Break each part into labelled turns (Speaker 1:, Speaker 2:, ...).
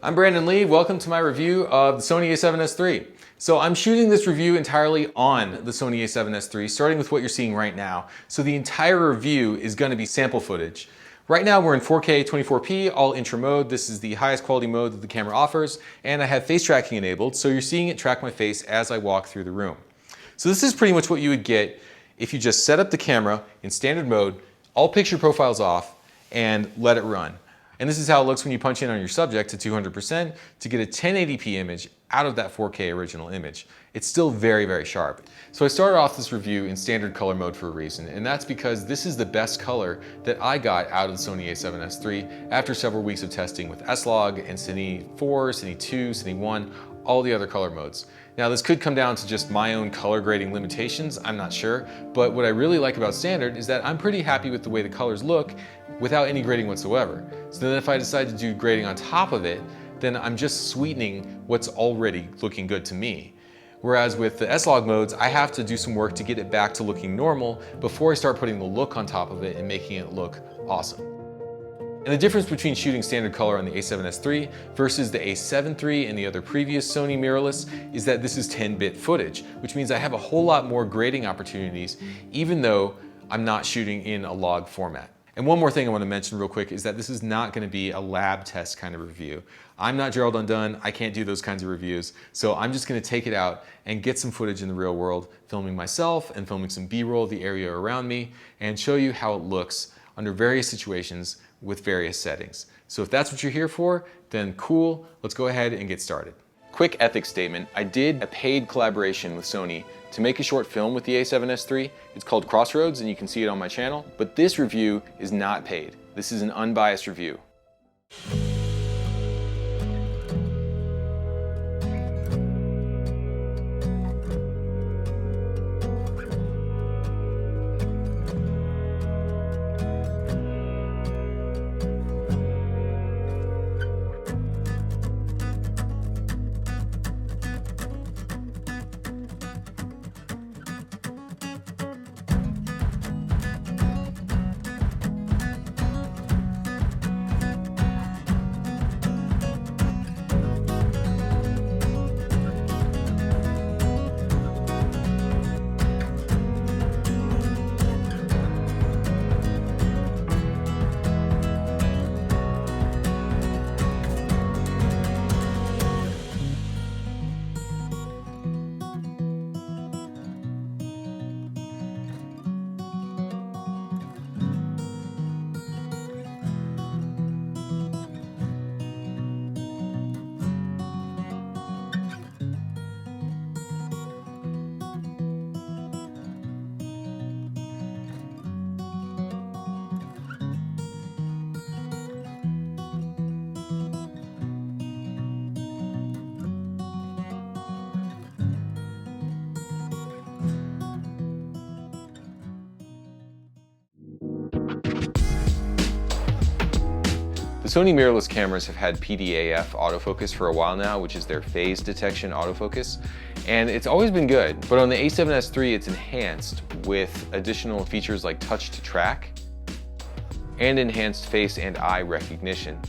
Speaker 1: I'm Brandon Lee. Welcome to my review of the Sony A7S III. So I'm shooting this review entirely on the Sony A7S III, starting with what you're seeing right now. So the entire review is going to be sample footage. Right now we're in 4K 24p, all intro mode. This is the highest quality mode that the camera offers, and I have face tracking enabled, so you're seeing it track my face as I walk through the room. So this is pretty much what you would get if you just set up the camera in standard mode, all picture profiles off, and let it run. And this is how it looks when you punch in on your subject to 200% to get a 1080p image out of that 4K original image. It's still very, very sharp. So I started off this review in standard color mode for a reason, and that's because this is the best color that I got out of the Sony A7S III after several weeks of testing with S-Log and Cine 4, Cine 2, Cine 1, all the other color modes. Now this could come down to just my own color grading limitations, I'm not sure, but what I really like about standard is that I'm pretty happy with the way the colors look without any grading whatsoever. So then if I decide to do grading on top of it, then I'm just sweetening what's already looking good to me. Whereas with the S-Log modes, I have to do some work to get it back to looking normal before I start putting the look on top of it and making it look awesome. And the difference between shooting standard color on the A7S III versus the A7 III and the other previous Sony mirrorless is that this is 10-bit footage, which means I have a whole lot more grading opportunities, even though I'm not shooting in a log format. And one more thing I want to mention real quick is that this is not going to be a lab test kind of review. I'm not Gerald Undone, I can't do those kinds of reviews, so I'm just going to take it out and get some footage in the real world, filming myself and filming some B-roll of the area around me, and show you how it looks under various situations with various settings. So if that's what you're here for, then cool, let's go ahead and get started. Quick ethics statement, I did a paid collaboration with Sony to make a short film with the A7S III. It's called Crossroads and you can see it on my channel, but this review is not paid. This is an unbiased review. The Sony mirrorless cameras have had PDAF autofocus for a while now, which is their phase detection autofocus, and it's always been good. But on the A7S III, it's enhanced with additional features like touch to track and enhanced face and eye recognition.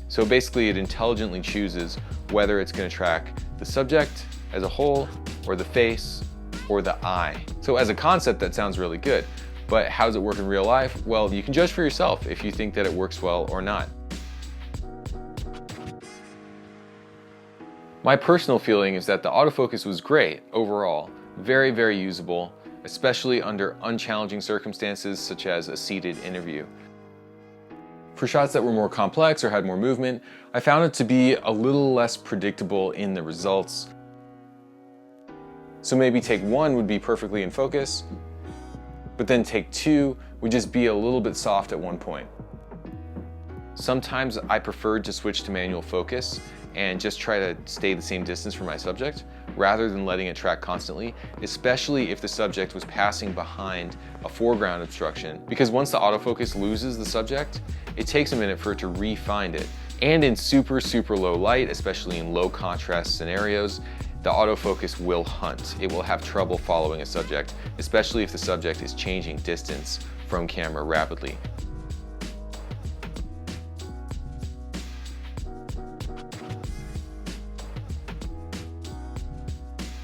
Speaker 1: So basically it intelligently chooses whether it's going to track the subject as a whole, or the face, or the eye. So as a concept, that sounds really good, but how does it work in real life? Well, you can judge for yourself if you think that it works well or not. My personal feeling is that the autofocus was great overall, very, very usable, especially under unchallenging circumstances such as a seated interview. For shots that were more complex or had more movement, I found it to be a little less predictable in the results. So maybe take one would be perfectly in focus, but then take two would just be a little bit soft at one point. Sometimes I preferred to switch to manual focus and just try to stay the same distance from my subject rather than letting it track constantly, especially if the subject was passing behind a foreground obstruction, because once the autofocus loses the subject, it takes a minute for it to re-find it. And in super, super low light, especially in low contrast scenarios, the autofocus will hunt. It will have trouble following a subject, especially if the subject is changing distance from camera rapidly.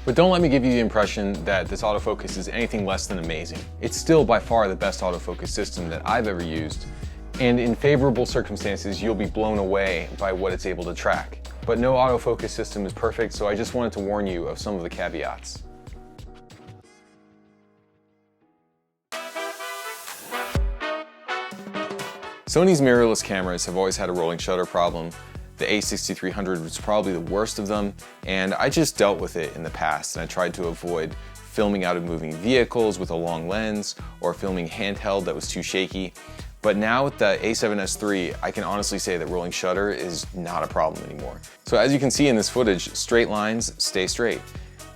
Speaker 1: But don't let me give you the impression that this autofocus is anything less than amazing. It's still by far the best autofocus system that I've ever used, and in favorable circumstances, you'll be blown away by what it's able to track. But no autofocus system is perfect, so I just wanted to warn you of some of the caveats. Sony's mirrorless cameras have always had a rolling shutter problem. The A6300 was probably the worst of them, and I just dealt with it in the past, and I tried to avoid filming out of moving vehicles with a long lens or filming handheld that was too shaky. But now with the A7S III, I can honestly say that rolling shutter is not a problem anymore. So as you can see in this footage, straight lines stay straight.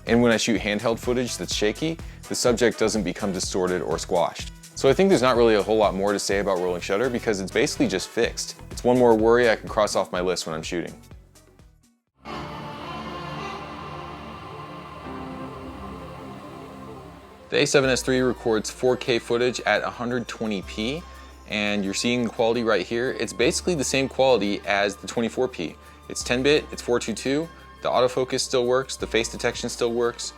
Speaker 1: And when I shoot handheld footage that's shaky, the subject doesn't become distorted or squashed. So I think there's not really a whole lot more to say about rolling shutter because it's basically just fixed. It's one more worry I can cross off my list when I'm shooting. The A7S III records 4K footage at 120p, and you're seeing the quality right here. It's basically the same quality as the 24p. It's 10-bit, it's 422, the autofocus still works, the face detection still works.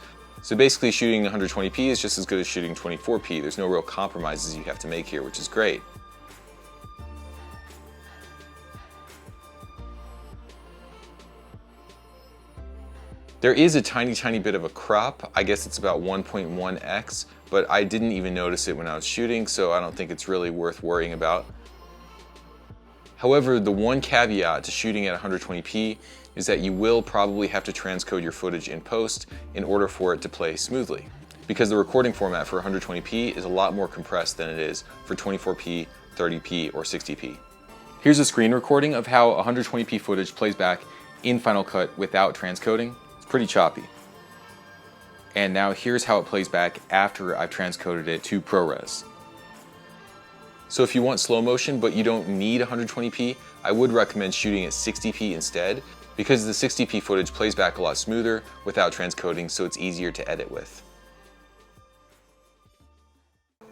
Speaker 1: So basically shooting 120p is just as good as shooting 24p. There's no real compromises you have to make here, which is great. There is a tiny bit of a crop. I guess it's about 1.1x, but I didn't even notice it when I was shooting, so I don't think it's really worth worrying about. However, the one caveat to shooting at 120p is that you will probably have to transcode your footage in post in order for it to play smoothly, because the recording format for 120p is a lot more compressed than it is for 24p, 30p, or 60p. Here's a screen recording of how 120p footage plays back in Final Cut without transcoding. It's pretty choppy. And now here's how it plays back after I've transcoded it to ProRes. So if you want slow motion but you don't need 120p, I would recommend shooting at 60p instead, because the 60p footage plays back a lot smoother without transcoding, so it's easier to edit with.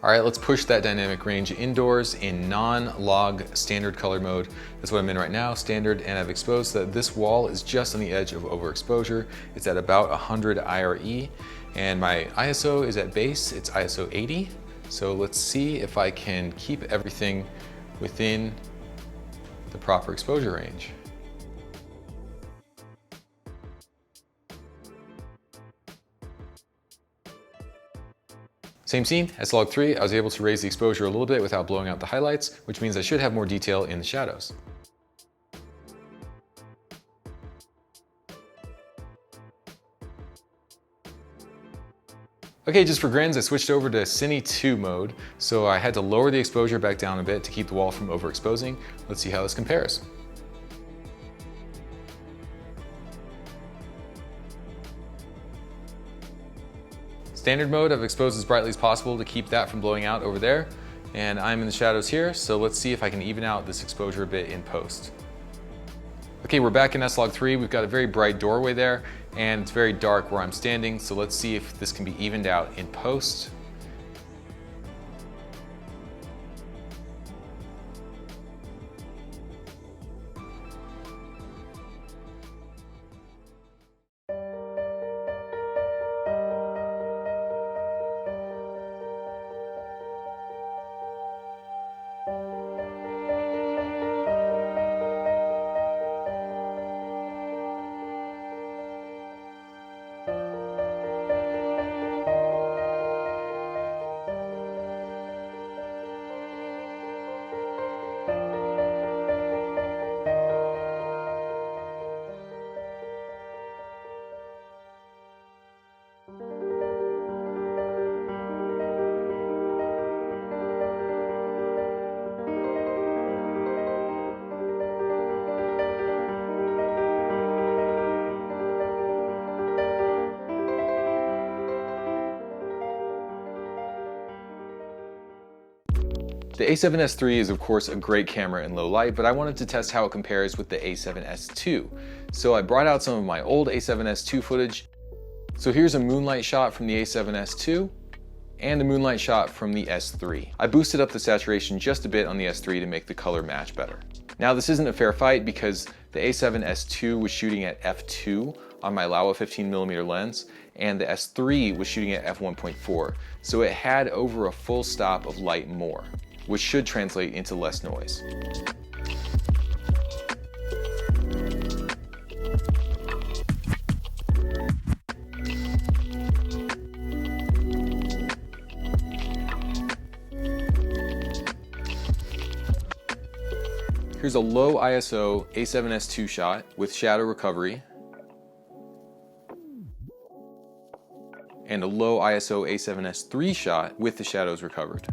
Speaker 1: All right, let's push that dynamic range indoors in non-log standard color mode. That's what I'm in right now, standard, and I've exposed that this wall is just on the edge of overexposure. It's at about 100 IRE, and my ISO is at base, it's ISO 80. So let's see if I can keep everything within the proper exposure range. Same scene, S-Log3, I was able to raise the exposure a little bit without blowing out the highlights, which means I should have more detail in the shadows. Okay, just for grins, I switched over to Cine 2 mode, so I had to lower the exposure back down a bit to keep the wall from overexposing. Let's see how this compares. Standard mode, I've exposed as brightly as possible to keep that from blowing out over there, and I'm in the shadows here, so let's see if I can even out this exposure a bit in post. Okay, we're back in S-Log3, we've got a very bright doorway there, and it's very dark where I'm standing, so let's see if this can be evened out in post. The A7S III is of course a great camera in low light, but I wanted to test how it compares with the A7S II. So I brought out some of my old A7S II footage. So here's a moonlight shot from the A7S II, and a moonlight shot from the S3. I boosted up the saturation just a bit on the S3 to make the color match better. Now this isn't a fair fight because the A7S2 was shooting at f2 on my Laowa 15mm lens, and the S3 was shooting at f1.4, so it had over a full stop of light more, which should translate into less noise. Here's a low ISO A7S2 shot with shadow recovery, and a low ISO A7S3 shot with the shadows recovered.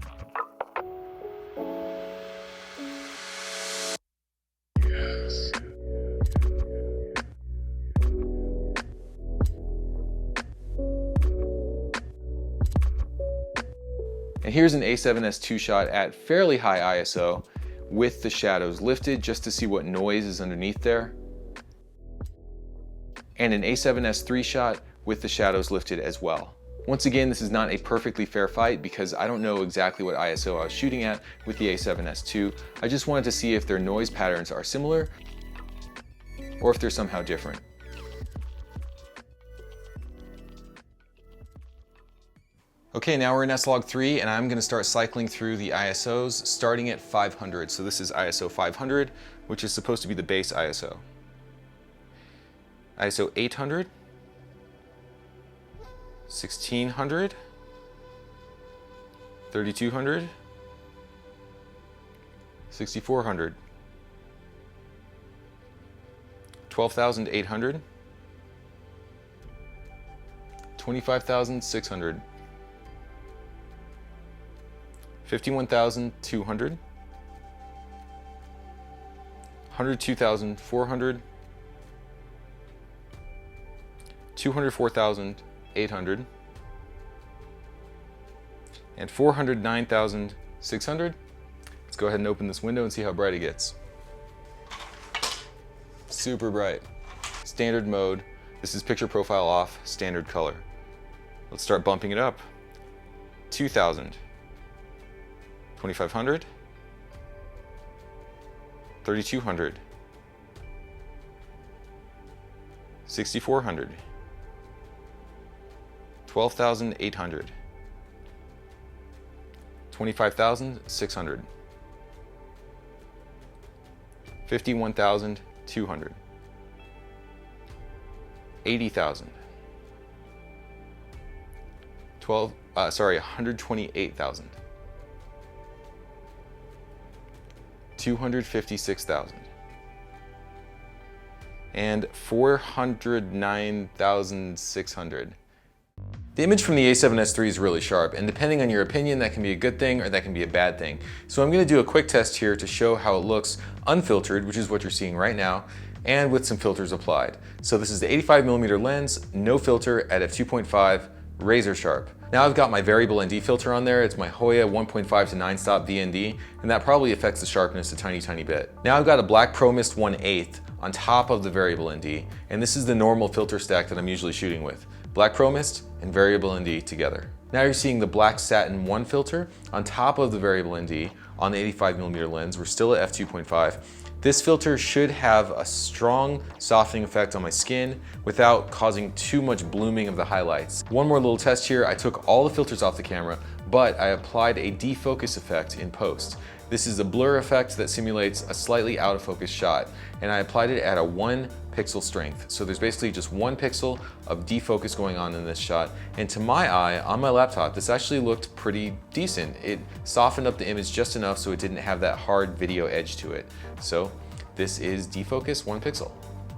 Speaker 1: And here's an A7S2 shot at fairly high ISO with the shadows lifted just to see what noise is underneath there. And an A7S3 shot with the shadows lifted as well. Once again, this is not a perfectly fair fight because I don't know exactly what ISO I was shooting at with the A7S2. I just wanted to see if their noise patterns are similar or if they're somehow different. Okay, now we're in S-Log3 and I'm gonna start cycling through the ISOs starting at 500. So this is ISO 500, which is supposed to be the base ISO. ISO 800, 1600, 3200, 6400, 12,800, 25,600, 51,200, 102,400, 204,800, and 409,600. Let's go ahead and open this window and see how bright it gets. Super bright. Standard mode. This is picture profile off, standard color. Let's start bumping it up. 2,000. 2,500, 3,200, 6,400, 12,800, 25,600, 51,200, 80,000, 128,000. 256,000 and 409,600. The image from the A7S3 is really sharp, and depending on your opinion, that can be a good thing or that can be a bad thing. So I'm going to do a quick test here to show how it looks unfiltered, which is what you're seeing right now, and with some filters applied. So this is the 85mm lens, no filter at f2.5, razor sharp. Now I've got my variable ND filter on there. It's my Hoya 1.5 to 9 stop VND, and that probably affects the sharpness a tiny bit. Now I've got a black Promist 1/8 on top of the variable ND, and this is the normal filter stack that I'm usually shooting with. Black Promist and variable ND together. Now you're seeing the black Satin 1 filter on top of the variable ND on the 85mm lens. We're still at f2.5. This filter should have a strong softening effect on my skin without causing too much blooming of the highlights. One more little test here. I took all the filters off the camera, but I applied a defocus effect in post. This is a blur effect that simulates a slightly out of focus shot, and I applied it at a 1 pixel strength. So there's basically just 1 pixel of defocus going on in this shot, and to my eye, on my laptop, this actually looked pretty decent. It softened up the image just enough so it didn't have that hard video edge to it. So this is defocus 1 pixel.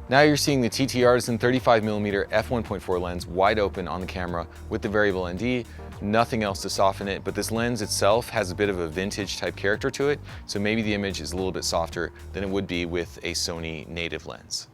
Speaker 1: Now you're seeing the TT Artisan 35mm f1.4 lens wide open on the camera with the variable ND, nothing else to soften it, but this lens itself has a bit of a vintage type character to it, so maybe the image is a little bit softer than it would be with a Sony native lens.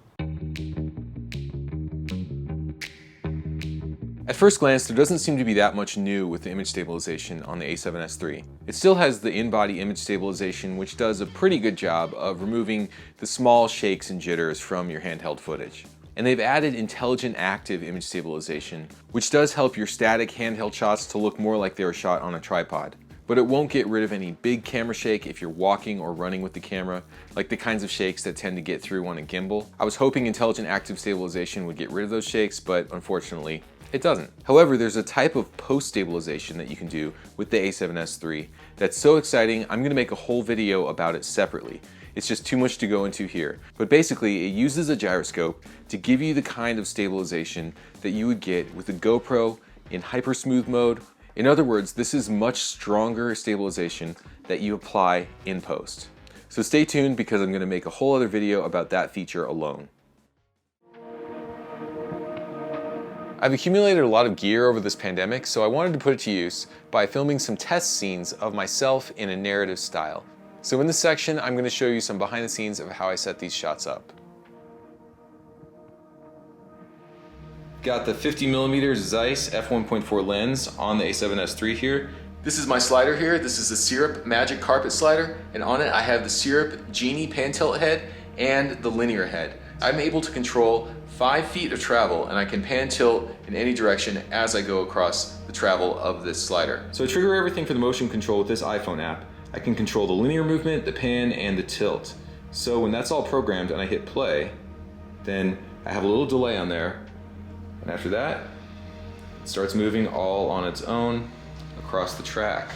Speaker 1: At first glance, there doesn't seem to be that much new with the image stabilization on the A7S III. It still has the in-body image stabilization, which does a pretty good job of removing the small shakes and jitters from your handheld footage. And they've added intelligent active image stabilization, which does help your static handheld shots to look more like they were shot on a tripod. But it won't get rid of any big camera shake if you're walking or running with the camera, like the kinds of shakes that tend to get through on a gimbal. I was hoping intelligent active stabilization would get rid of those shakes, but unfortunately, it doesn't. However, there's a type of post-stabilization that you can do with the A7S III that's so exciting, I'm gonna make a whole video about it separately. It's just too much to go into here. But basically, it uses a gyroscope to give you the kind of stabilization that you would get with a GoPro in hyper smooth mode. In other words, this is much stronger stabilization that you apply in post. So stay tuned because I'm gonna make a whole other video about that feature alone. I've accumulated a lot of gear over this pandemic, so I wanted to put it to use by filming some test scenes of myself in a narrative style. So in this section, I'm gonna show you some behind the scenes of how I set these shots up. Got the 50mm Zeiss f1.4 lens on the A7S III here. This is my slider here. This is the Syrup Magic Carpet slider, and on it I have the Syrup Genie pan tilt head and the linear head. I'm able to control 5 feet of travel, and I can pan tilt in any direction as I go across the travel of this slider. So I trigger everything for the motion control with this iPhone app. I can control the linear movement, the pan, and the tilt. So when that's all programmed and I hit play, then I have a little delay on there. And after that, it starts moving all on its own across the track.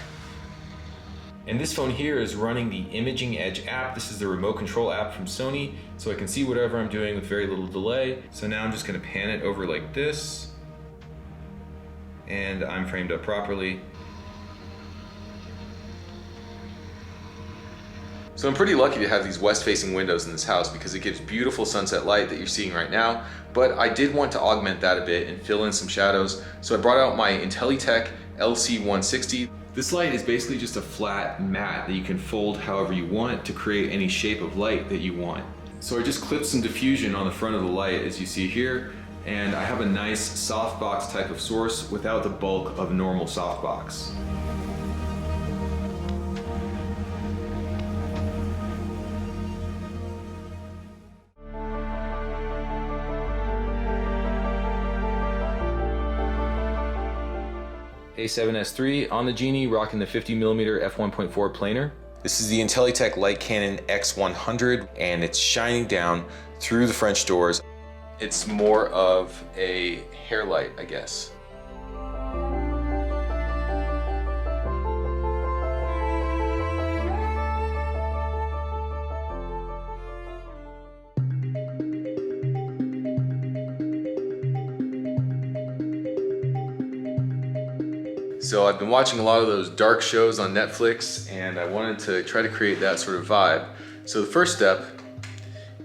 Speaker 1: And this phone here is running the Imaging Edge app. This is the remote control app from Sony, so I can see whatever I'm doing with very little delay. So now I'm just gonna pan it over like this, and I'm framed up properly. So I'm pretty lucky to have these west-facing windows in this house because it gives beautiful sunset light that you're seeing right now, but I did want to augment that a bit and fill in some shadows, so I brought out my IntelliTech LC160. This light is basically just a flat mat that you can fold however you want to create any shape of light that you want. So I just clipped some diffusion on the front of the light as you see here, and I have a nice softbox type of source without the bulk of normal softbox. A7S III on the Genie, rocking the 50mm f1.4 planar. This is the IntelliTech Light Cannon X100, and it's shining down through the French doors. It's more of a hair light, I guess. So I've been watching a lot of those dark shows on Netflix, and I wanted to try to create that sort of vibe. So the first step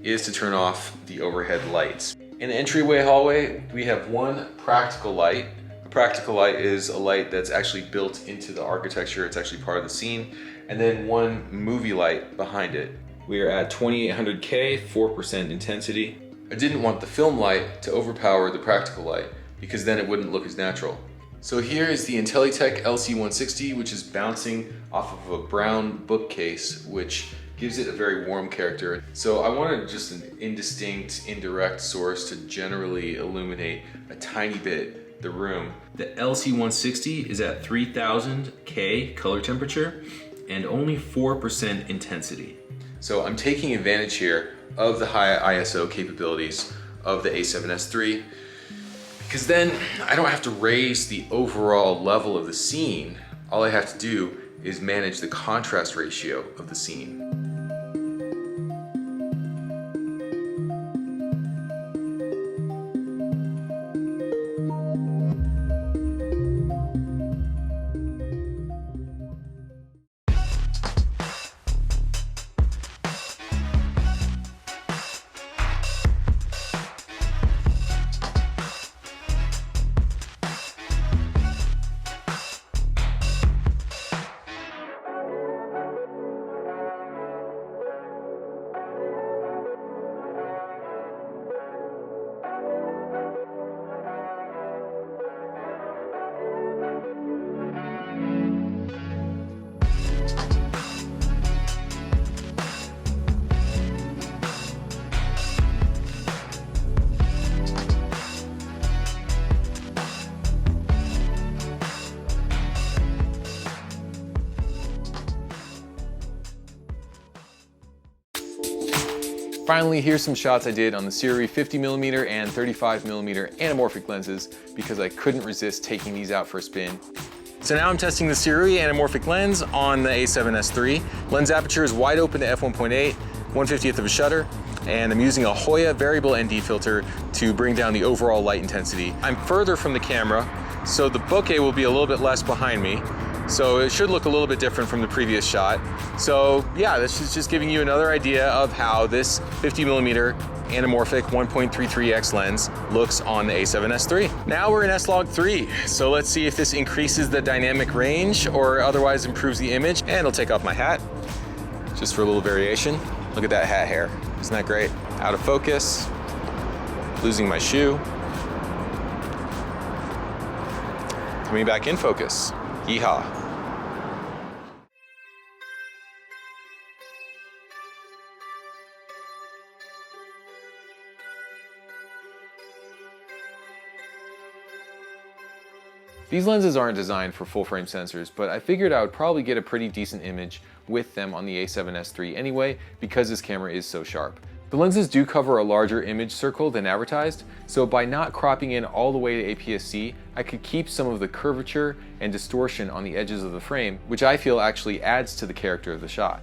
Speaker 1: is to turn off the overhead lights. In the entryway hallway, we have one practical light. A practical light is a light that's actually built into the architecture. It's actually part of the scene. And then one movie light behind it. We are at 2800K, 4% intensity. I didn't want the film light to overpower the practical light because then it wouldn't look as natural. So here is the IntelliTech LC160, which is bouncing off of a brown bookcase, which gives it a very warm character. So I wanted just an indistinct, indirect source to generally illuminate a tiny bit the room. The LC160 is at 3000 K color temperature and only 4% intensity. So I'm taking advantage here of the high ISO capabilities of the A7S III, because then I don't have to raise the overall level of the scene. All I have to do is manage the contrast ratio of the scene. Finally, here's some shots I did on the Sirui 50mm and 35mm anamorphic lenses because I couldn't resist taking these out for a spin. So now I'm testing the Sirui anamorphic lens on the A7S III. Lens aperture is wide open to f1.8, 1/50th of a shutter, and I'm using a Hoya variable ND filter to bring down the overall light intensity. I'm further from the camera, so the bokeh will be a little bit less behind me. So it should look a little bit different from the previous shot. So yeah, this is just giving you another idea of how this 50mm anamorphic 1.33x lens looks on the A7S III. Now we're in S-Log3, so let's see if this increases the dynamic range or otherwise improves the image. And I'll take off my hat, just for a little variation. Look at that hat hair, isn't that great? Out of focus, losing my shoe. Coming back in focus, yeehaw. These lenses aren't designed for full-frame sensors, but I figured I would probably get a pretty decent image with them on the A7S III anyway, because this camera is so sharp. The lenses do cover a larger image circle than advertised, so by not cropping in all the way to APS-C, I could keep some of the curvature and distortion on the edges of the frame, which I feel actually adds to the character of the shot.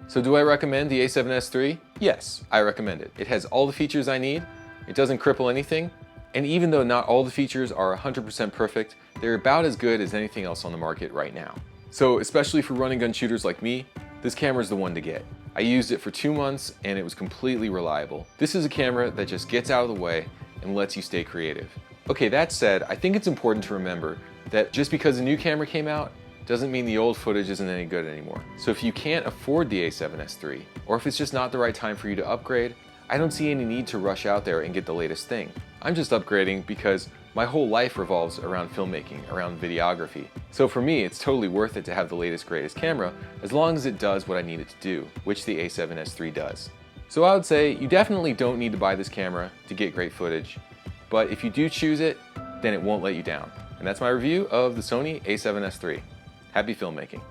Speaker 1: So do I recommend the A7S III? Yes, I recommend it. It has all the features I need, it doesn't cripple anything, and even though not all the features are 100% perfect, they're about as good as anything else on the market right now. So especially for running gun shooters like me, this camera is the one to get. I used it for 2 months and it was completely reliable. This is a camera that just gets out of the way and lets you stay creative. Okay, that said, I think it's important to remember that just because a new camera came out, doesn't mean the old footage isn't any good anymore. So if you can't afford the A7S III, or if it's just not the right time for you to upgrade, I don't see any need to rush out there and get the latest thing. I'm just upgrading because my whole life revolves around filmmaking, around videography. So for me, it's totally worth it to have the latest, greatest camera, as long as it does what I need it to do, which the A7S III does. So I would say you definitely don't need to buy this camera to get great footage, but if you do choose it, then it won't let you down. And that's my review of the Sony A7S III. Happy filmmaking.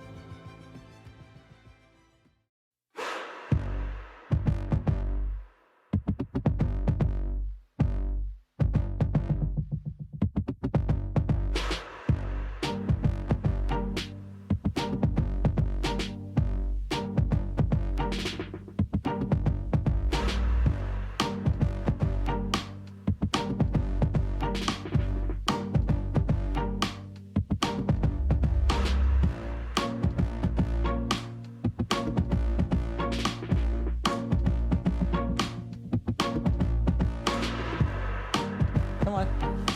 Speaker 1: Come on.